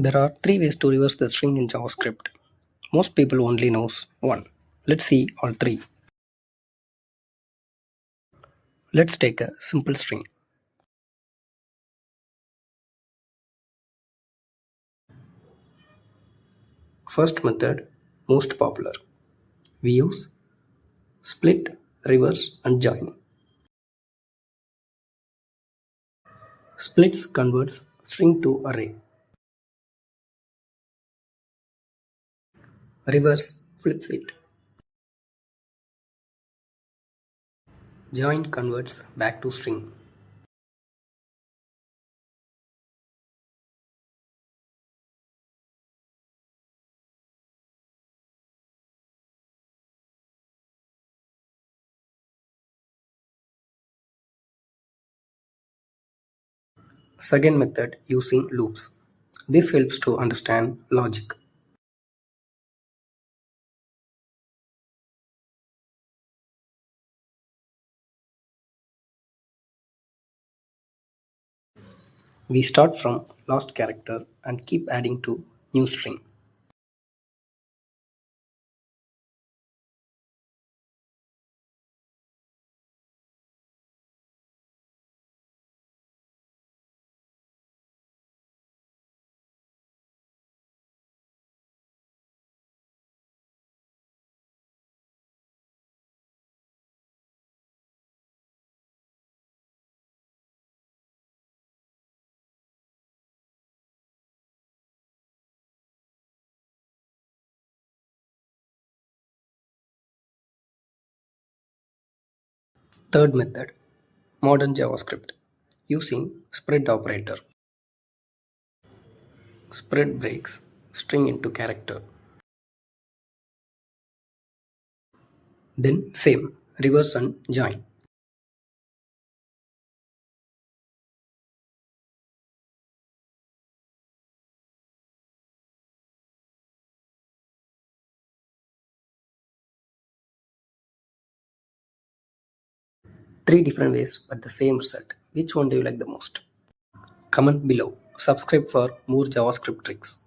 There are three ways to reverse the string in JavaScript. Most people only knows one. Let's see all three. Let's take a simple string. First method, most popular. We use split, reverse and join. Splits converts string to array. Reverse flips it. Join converts back to string. Second method, using loops. This helps to understand logic. We start from last character and keep adding to new string. Third method, modern JavaScript, using spread operator. Spread breaks string into character. Then same, reverse and join. Three different ways but the same result. Which one do you like the most? Comment below. Subscribe for more JavaScript tricks.